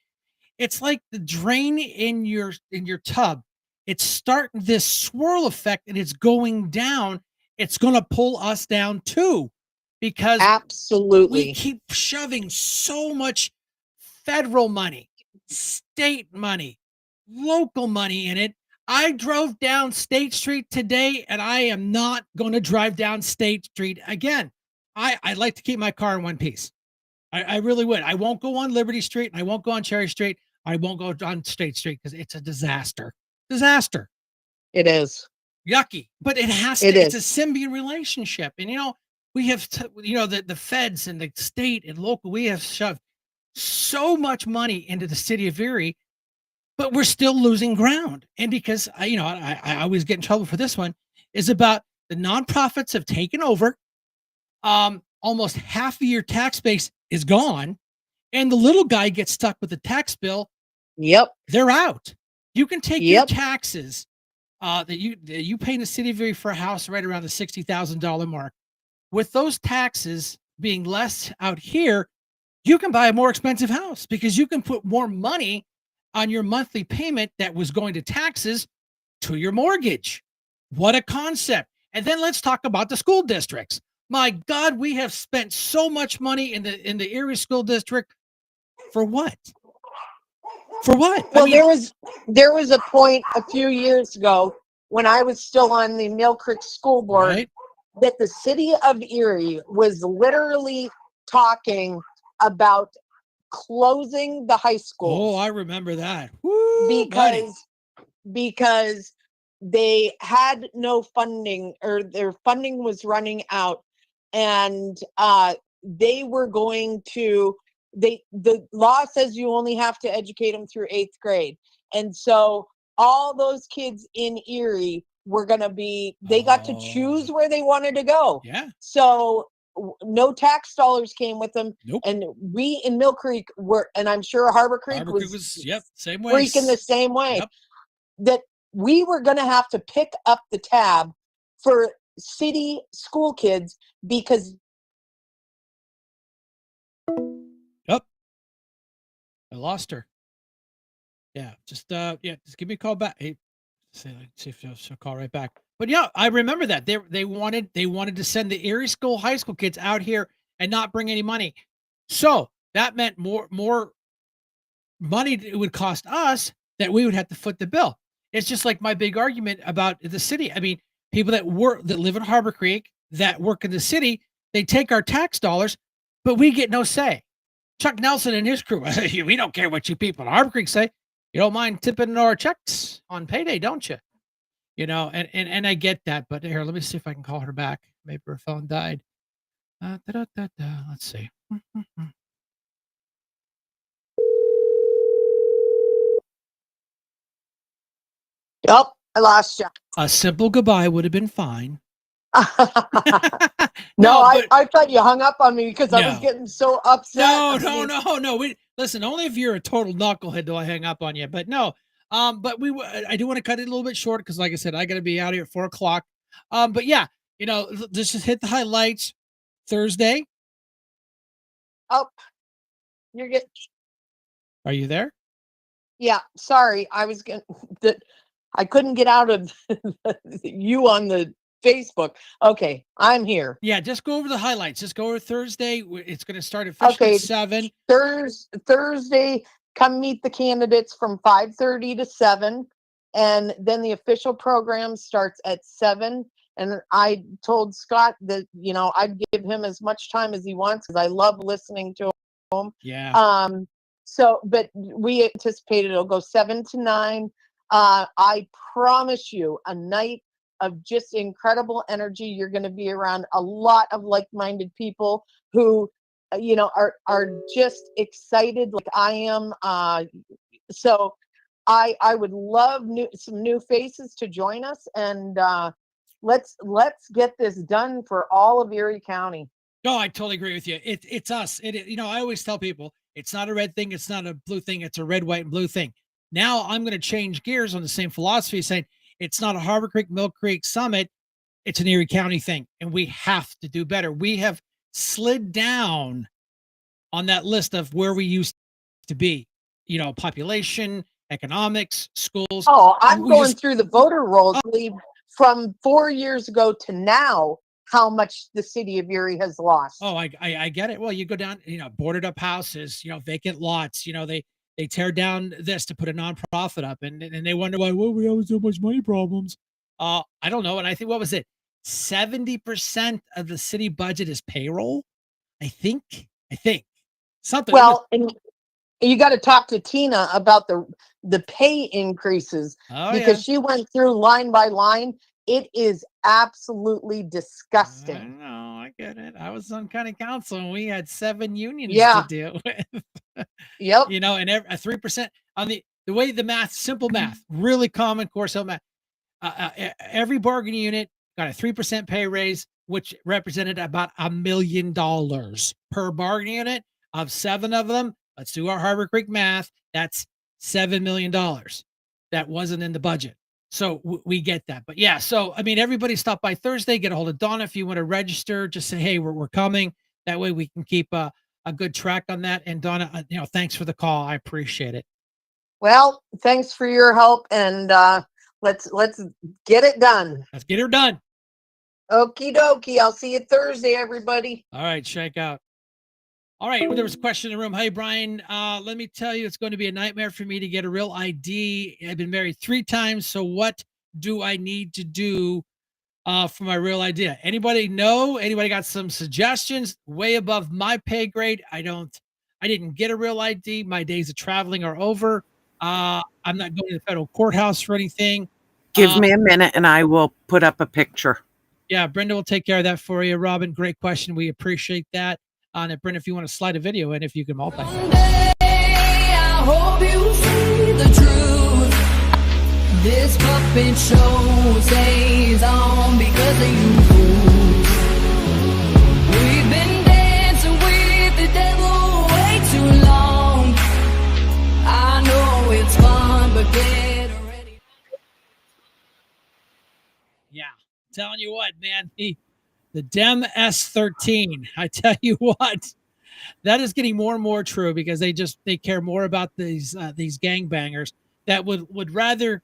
It's like the drain in your tub. It's starting this swirl effect and it's going down. It's gonna pull us down too, because we Absolutely. keep shoving so much federal money, state money, local money in it. I drove down State Street today and I am not going to drive down State Street again. I'd like to keep my car in one piece. I really would. I won't go on Liberty Street and I won't go on Cherry Street. I won't go on State Street because it's a disaster. Disaster. It is. Yucky. But it has to, It it's a is. symbiont relationship. And we have the feds and the state and local, we have shoved so much money into the city of Erie, but we're still losing ground. And because I always get in trouble for this one, is about the nonprofits have taken over. Almost half of your tax base is gone, and the little guy gets stuck with the tax bill. Yep. They're out. You can take your taxes that you pay in the city of Erie for a house right around the $60,000 mark. With those taxes being less out here, you can buy a more expensive house because you can put more money on your monthly payment that was going to taxes to your mortgage. What a concept. And then let's talk about the school districts. My God, we have spent so much money in the Erie school district for what? For what? Well, there was a point a few years ago when I was still on the Mill Creek School Board, right, that the city of Erie was literally talking about closing the high schools. Oh, I remember that. Woo, because they had no funding, or their funding was running out, and they were going to the law says you only have to educate them through 8th grade, and so all those kids in Erie were going to be, they got to choose where they wanted to go. Yeah. So no tax dollars came with them. Nope. And we in Mill Creek were, and I'm sure Harbor Creek was same way. freaking the same way. Yep. That we were going to have to pick up the tab for city school kids because. Yep. I lost her. Yeah. Just give me a call back. Hey, see if she'll call right back. But yeah, I remember that they wanted to send the Erie high school kids out here and not bring any money. So that meant more money it would cost us that we would have to foot the bill. It's just like my big argument about the city. I mean, people that live in Harbor Creek, that work in the city, they take our tax dollars, but we get no say. Chuck Nelson and his crew, we don't care what you people in Harbor Creek say. You don't mind tipping our checks on payday, don't you? And I get that, but here, let me see if I can call her back. Maybe her phone died. Let's see. Yep, I lost you. A simple goodbye would have been fine. No, I thought you hung up on me because I was getting so upset. No. Listen, only if you're a total knucklehead do I hang up on you. But no, but I do want to cut it a little bit short because, like I said, I got to be out here at 4:00. But yeah, let's just hit the highlights. Thursday. Oh, you're getting. Are you there? Yeah, sorry, I was getting that. I couldn't get out of you on the Facebook. Okay, I'm here. Yeah, just go over the highlights. Just go over Thursday. It's going to start officially at 7. Thursday, come meet the candidates from 5:30 to 7, and then the official program starts at 7. And I told Scott that I'd give him as much time as he wants because I love listening to him. Yeah. So, but we anticipated it'll go 7 to 9. I promise you a night of just incredible energy. You're going to be around a lot of like-minded people who, are just excited like I am. So I would love some new faces to join us, and let's get this done for all of Erie County. No, I totally agree with you. It's us. I always tell people it's not a red thing, it's not a blue thing, it's a red, white, and blue thing. Now I'm going to change gears on the same philosophy, saying it's not a Harbor Creek, Mill Creek summit, it's an Erie County thing, and we have to do better. We have slid down on that list of where we used to be. Population, economics, schools. Oh, I'm going through the voter rolls from 4 years ago to now, how much the city of Erie has lost. Oh, I get it. Well, you go down, boarded up houses, vacant lots, they tear down this to put a nonprofit up, and they wonder why, well, we have so much money problems. I don't know. And I think, what was it? 70% of the city budget is payroll. I think something. Well, and you got to talk to Tina about the pay increases, because she went through line by line. It is absolutely disgusting. I know, I get it. I was on county council and we had 7 unions to deal with. Yep. And a 3% on the way the math, simple math, really common course of math. Every bargaining unit got a 3% pay raise, which represented about $1 million per bargaining unit. Of 7 of them, let's do our Harbor Creek math. That's $7 million. That wasn't in the budget. So we get that. But yeah, so I mean, everybody stop by Thursday, get a hold of Donna if you want to register. Just say, hey, we're coming. That way we can keep a good track on that. And Donna, thanks for the call. I appreciate it. Well, thanks for your help, and let's get it done. Let's get her done. Okie dokie. I'll see you Thursday, everybody. All right, Shank out. All right, there was a question in the room. Hey, Brian, let me tell you, it's going to be a nightmare for me to get a real ID. I've been married 3 times, so what do I need to do for my real ID? Anybody know? Anybody got some suggestions? Way above my pay grade. I didn't get a real ID. My days of traveling are over. I'm not going to the federal courthouse for anything. Give me a minute and I will put up a picture. Yeah, Brenda will take care of that for you. Robin, great question. We appreciate that. On it, Brenda, if you want to slide a video in, if you can multitask. I hope you see the truth. This puppet show stays on because of you fools. We've been dancing with the devil way too long. I know it's fun, but get ready. Yeah, I'm telling you what, man. The Dem S13. I tell you what, that is getting more and more true, because they care more about these gangbangers that would rather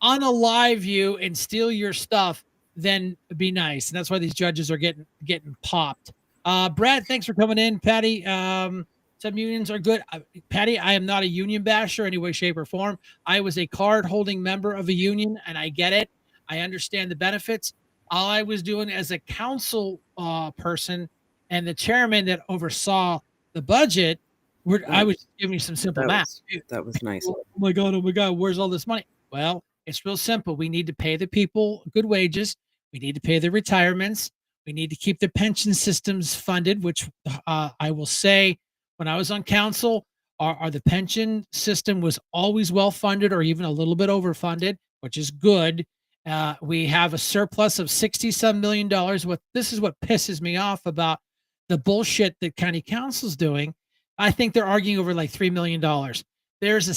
unalive you and steal your stuff than be nice. And that's why these judges are getting popped. Brad, thanks for coming in. Patty, some unions are good. Patty, I am not a union basher any way, shape, or form. I was a card-holding member of a union, and I get it. I understand the benefits. All I was doing as a council person and the chairman that oversaw the budget, I was giving you some simple math. That was nice. Oh my God, where's all this money? Well, it's real simple. We need to pay the people good wages. We need to pay their retirements. We need to keep their pension systems funded, which I will say, when I was on council, the pension system was always well funded, or even a little bit overfunded, which is good. We have a surplus of $60-some million. This is what pisses me off about the bullshit that county council's doing. I think they're arguing over like $3 million. There's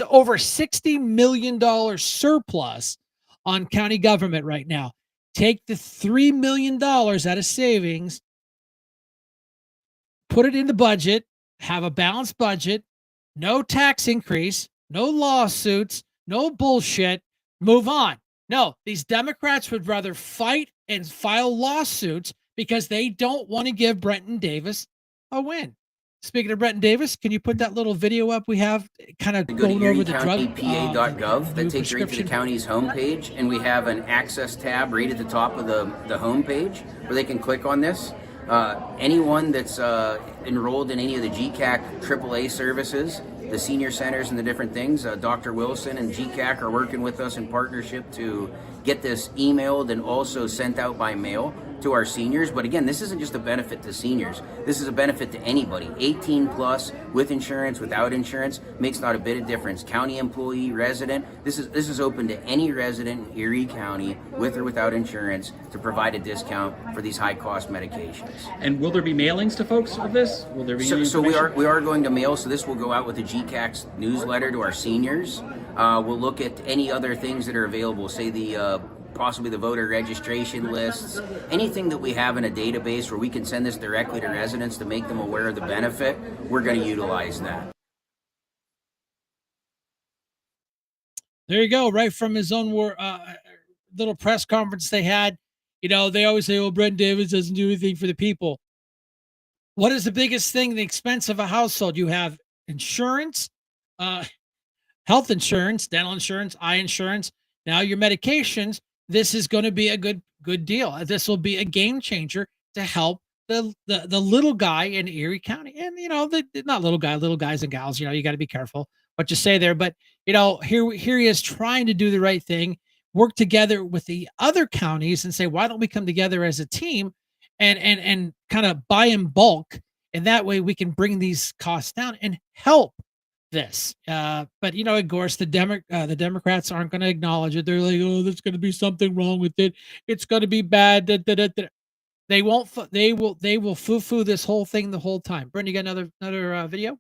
over $60 million surplus on county government right now. Take the $3 million out of savings, put it in the budget, have a balanced budget, no tax increase, no lawsuits, no bullshit. Move on. No, these Democrats would rather fight and file lawsuits because they don't want to give Brenton Davis a win. Speaking of Brenton Davis, can you put that little video up we have kind of going over the drug? ErieCountyPA.gov that takes you right to the county's homepage, and we have an access tab right at the top of the homepage where they can click on this. Anyone that's enrolled in any of the GCAC AAA services, the senior centers and the different things, Dr. Wilson and GCAC are working with us in partnership to get this emailed and also sent out by mail to our seniors. But again, this isn't just a benefit to seniors. This is a benefit to anybody. 18 plus, with insurance, without insurance, makes not a bit of difference. County employee, resident, this is open to any resident in Erie County, with or without insurance, to provide a discount for these high-cost medications. And will there be mailings to folks of this? Will there be So we are going to mail. So this will go out with a GCAX newsletter to our seniors. We'll look at any other things that are available, say the possibly the voter registration lists, anything that we have in a database where we can send this directly to residents to make them aware of the benefit. We're going to utilize that. There you go, right from his own little press conference they had. You know, they always say, "Oh, Brent Davis doesn't do anything for the people." What is the biggest thing? The expense of a household. You have insurance, health insurance, dental insurance, eye insurance. Now your medications. This is going to be a good deal. This will be a game changer to help the little guy in Erie County. And you know, the not little guys and gals. You know, you got to be careful what you say there. But you know, here he is trying to do the right thing, work together with the other counties, and say, why don't we come together as a team and kind of buy in bulk, and that way we can bring these costs down and help this. But you know, of course, the Democrats aren't going to acknowledge it. They're like, "Oh, there's going to be something wrong with it. It's going to be bad." They won't. They will foo-foo this whole thing the whole time. Brent, you got another video?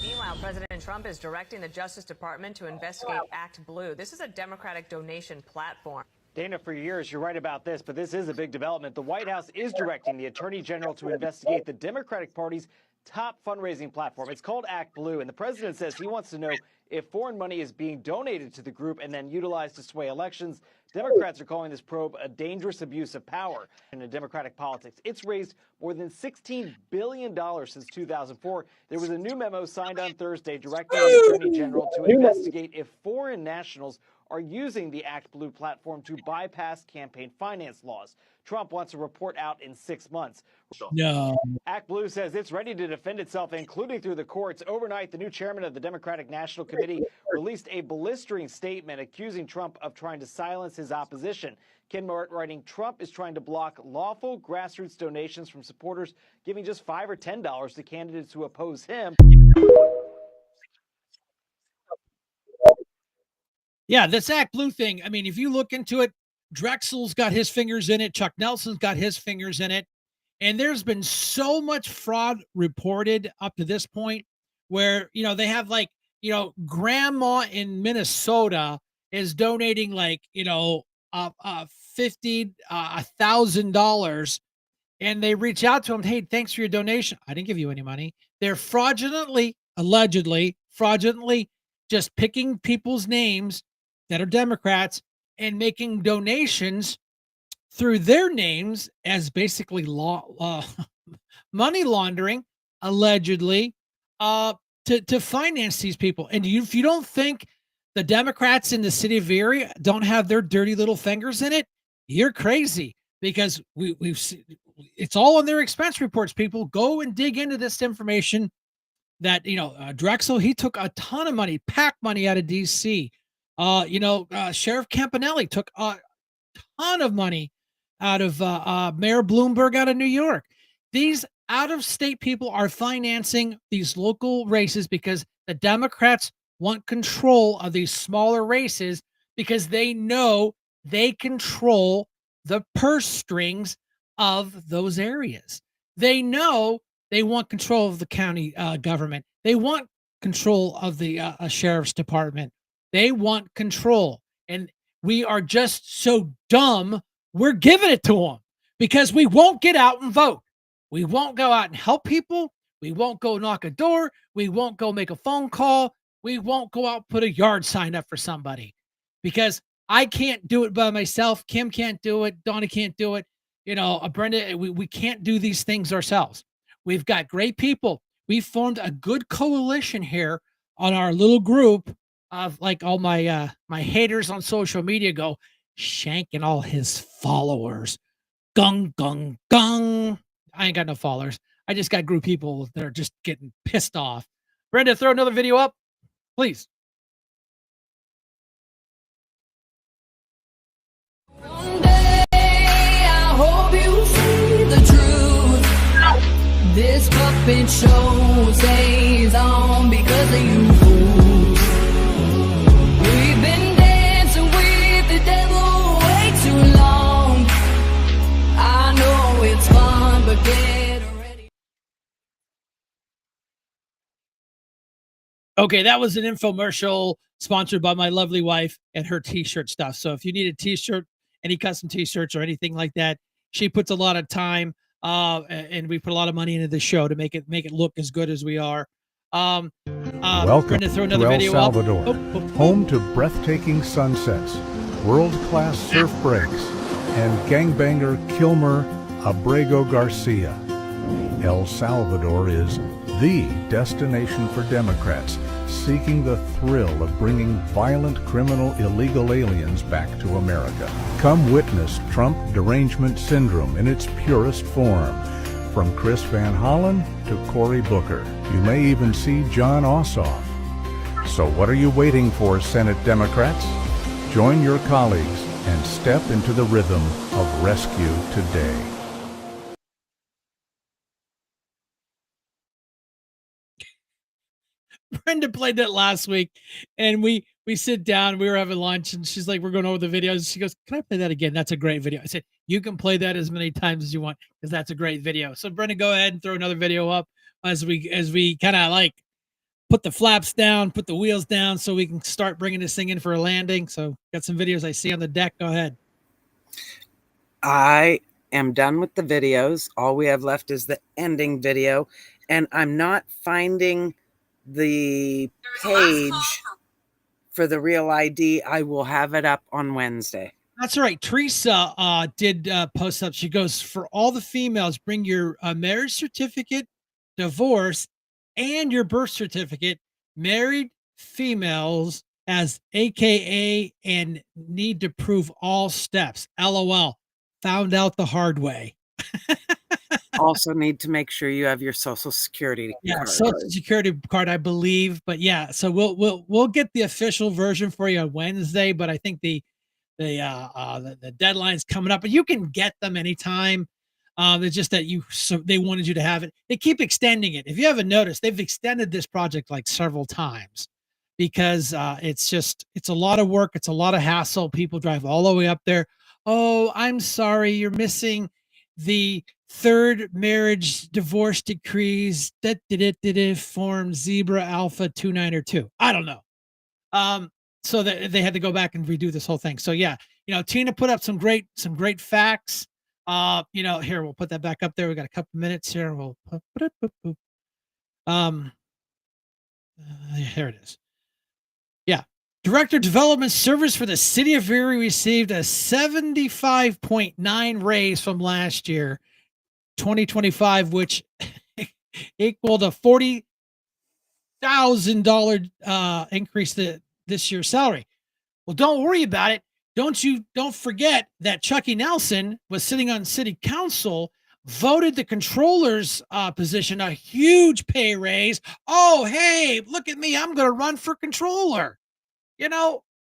Meanwhile, President Trump is directing the Justice Department to investigate Act Blue. This is a Democratic donation platform. Dana, for years, you're right about this, but this is a big development. The White House is directing the Attorney General to investigate the Democratic Party's top fundraising platform. It's called Act Blue, and the president says he wants to know if foreign money is being donated to the group and then utilized to sway elections. Democrats are calling this probe a dangerous abuse of power in Democratic politics. It's raised more than $16 billion since 2004. There was a new memo signed on Thursday directing the Attorney General to investigate if foreign nationals are using the Act Blue platform to bypass campaign finance laws. Trump wants a report out in 6 months. No. Act Blue says it's ready to defend itself, including through the courts. Overnight, the new chairman of the Democratic National Committee released a blistering statement accusing Trump of trying to silence his opposition. Ken Mort writing, Trump is trying to block lawful grassroots donations from supporters, giving just $5 or $10 to candidates who oppose him. Yeah, this Act Blue thing. I mean, if you look into it, Drexel's got his fingers in it. Chuck Nelson's got his fingers in it. And there's been so much fraud reported up to this point where, you know, they have like, you know, grandma in Minnesota is donating like, you know, $1,000, and they reach out to him. Hey, thanks for your donation. I didn't give you any money. They're allegedly just picking people's names that are Democrats and making donations through their names as basically money laundering, allegedly, to finance these people. And if you don't think the Democrats in the city of Erie don't have their dirty little fingers in it, you're crazy, because we've seen, it's all on their expense reports. People go and dig into this information that, you know, Drexel, he took a ton of money, PAC money out of DC. Sheriff Campanelli took a ton of money out of Mayor Bloomberg out of New York. These out-of-state people are financing these local races because the Democrats want control of these smaller races because they know they control the purse strings of those areas. They know they want control of the county government. They want control of the sheriff's department. They want control. And we are just so dumb, we're giving it to them because we won't get out and vote. We won't go out and help people. We won't go knock a door. We won't go make a phone call. We won't go out and put a yard sign up for somebody because I can't do it by myself. Kim can't do it. Donna can't do it. You know, Brenda, we can't do these things ourselves. We've got great people. We formed a good coalition here on our little group of like all my my haters on social media go, Shank and all his followers. Gung, gung, gung. I ain't got no followers. I just got group people that are just getting pissed off. Brenda, throw another video up, please. One day I hope you see the truth. This puppet show stays on because of you fools. We've been dancing with the devil way too long. I know it's fun, but get ready. Okay, that was an infomercial sponsored by my lovely wife and her t-shirt stuff. So if you need a t-shirt, any custom t-shirts or anything like that, she puts a lot of time and we put a lot of money into the show to make it look as good as we are. Welcome Brenda, throw another to El video Salvador, up. home to breathtaking sunsets, world-class surf breaks, and gangbanger Kilmer Abrego Garcia. El Salvador is the destination for Democrats seeking the thrill of bringing violent criminal illegal aliens back to America. Come witness Trump derangement syndrome in its purest form. From Chris Van Hollen to Cory Booker. You may even see John Ossoff. So what are you waiting for, Senate Democrats? Join your colleagues and step into the rhythm of rescue today. Brenda played that last week, and we sit down. We were having lunch, and she's like, "We're going over the videos." She goes, "Can I play that again? That's a great video." I said, "You can play that as many times as you want because that's a great video." So Brenda, go ahead and throw another video up as we kind of like put the flaps down, put the wheels down, so we can start bringing this thing in for a landing. So got some videos I see on the deck. Go ahead. I am done with the videos. All we have left is the ending video, and I'm not finding the page for the real ID. I will have it up on Wednesday. That's right. Teresa did post up. She goes, for all the females, bring your marriage certificate, divorce, and your birth certificate. Married females as AKA and need to prove all steps. LOL. Found out the hard way. Also need to make sure you have your social security card. Social security card, I believe. But yeah, so we'll get the official version for you on Wednesday. But I think the deadline's coming up. But you can get them anytime. It's just that they wanted you to have it. They keep extending it. If you haven't noticed, they've extended this project like several times because it's a lot of work. It's a lot of hassle. People drive all the way up there. Oh, I'm sorry, you're missing the third marriage divorce decrees form Zebra Alpha 292. I don't know. So that they had to go back and redo this whole thing. So yeah, Tina put up some great facts. Here, we'll put that back up there. We got a couple minutes here. We'll here it is. Yeah. Director of Development Service for the City of Erie received a 75.9 raise from last year, 2025, which equaled a $40,000 increase to this year's salary. Well, don't worry about it. Don't forget that Chucky Nelson was sitting on city council, voted the controller's position a huge pay raise. Oh, hey, look at me. I'm going to run for controller.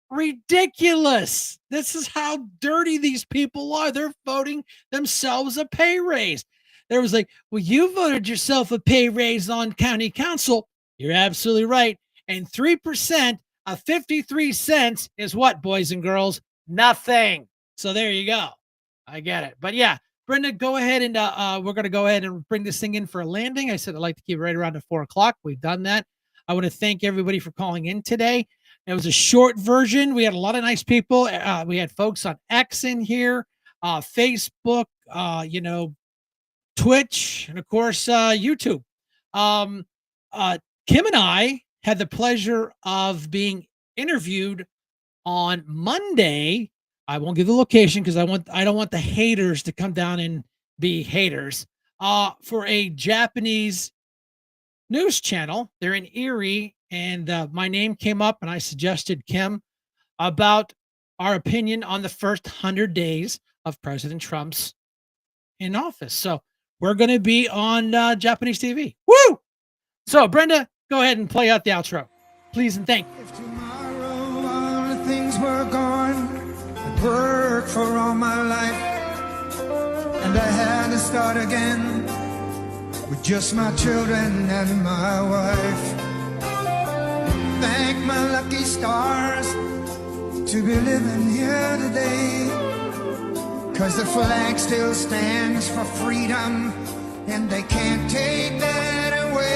Ridiculous. This is how dirty these people are. They're voting themselves a pay raise. There was like, well, you voted yourself a pay raise on county council. You're absolutely right. And 3% of 53 cents is what, boys and girls? Nothing. So there you go. I get it. But yeah, Brenda, go ahead and we're going to go ahead and bring this thing in for a landing. I said I'd like to keep it right around to 4 o'clock. We've done that. I want to thank everybody for calling in today. It was a short version. We had a lot of nice people. We had folks on X in here, Facebook, Twitch, and of course, YouTube. Kim and I had the pleasure of being interviewed on Monday. I won't give the location because I don't want the haters to come down and be haters. For a Japanese news channel. They're in Erie, and my name came up, and I suggested Kim about our opinion on the first 100 days of President Trump's in office. So we're going to be on Japanese TV. Woo! So Brenda, go ahead and play out the outro, please, and thank you. If tomorrow all the things were gone, I'd work for all my life. and I had to start again with just my children and my wife. Thank my lucky stars to be living here today, 'cause the flag still stands for freedom, and they can't take that away.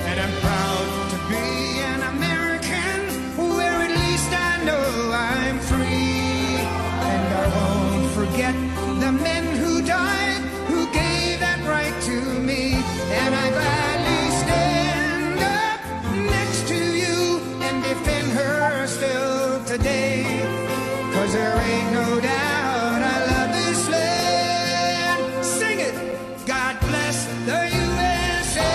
And I'm proud to be an American, where at least I know I'm free. And I won't forget the men who died, who gave that right to me. And I gladly stand up next to you and defend her still today, 'cause there ain't no doubt I love this land. Sing it! God bless the USA.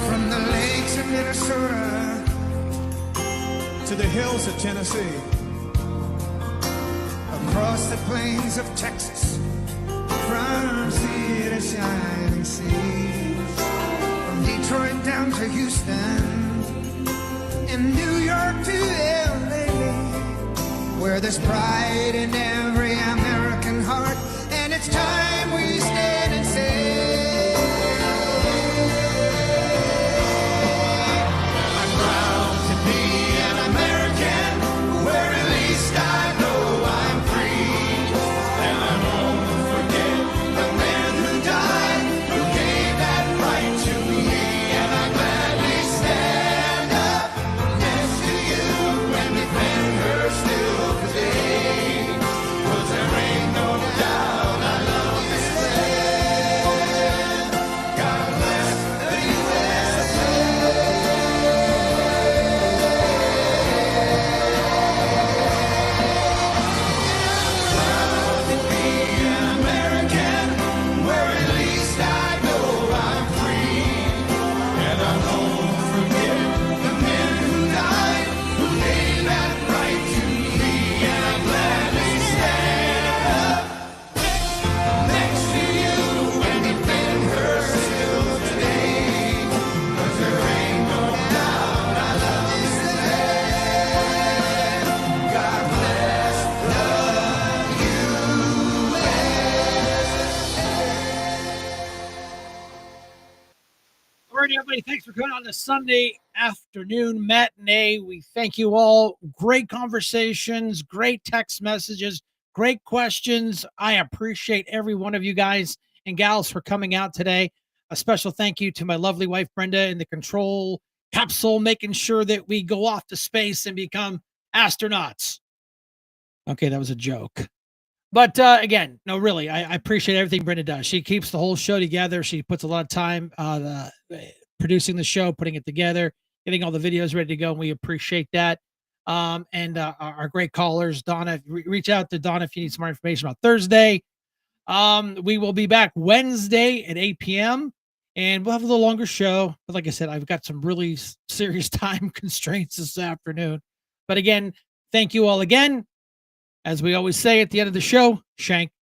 From the lakes of Minnesota to the hills of Tennessee, across the plains of Texas, from sea to shining seas, from Detroit down to Houston, and New York to LA, where there's pride in every American heart, and it's time we stand and say, I'm proud to be an American, where at least I know I'm free. And I won't forget the men who died, who gave that right to me. And I gladly stand up next to you and defend her still today, 'cause there ain't no doubt I love this land. God bless the USA. Proud to be an American, where at least I know I'm free. And I won't forget the men who died, who gave that right to me. And I gladly stand up next to you and defend her still today, 'cause there ain't no doubt I love this land. God bless the All right, everybody, thanks for coming on the Sunday afternoon matinee. We thank you all. Great conversations, great text messages, great questions. I appreciate every one of you guys and gals for coming out today. A special thank you to my lovely wife, Brenda, in the control capsule, making sure that we go off to space and become astronauts. Okay, that was a joke. But again, no, really, I appreciate everything Brenda does. She keeps the whole show together. She puts a lot of time producing the show, putting it together, getting all the videos ready to go, and we appreciate that. And our great callers, Donna, reach out to Donna if you need some more information about Thursday. We will be back Wednesday at 8 p.m. and we'll have a little longer show. But like I said, I've got some really serious time constraints this afternoon. But again, thank you all again. As we always say at the end of the show, Shank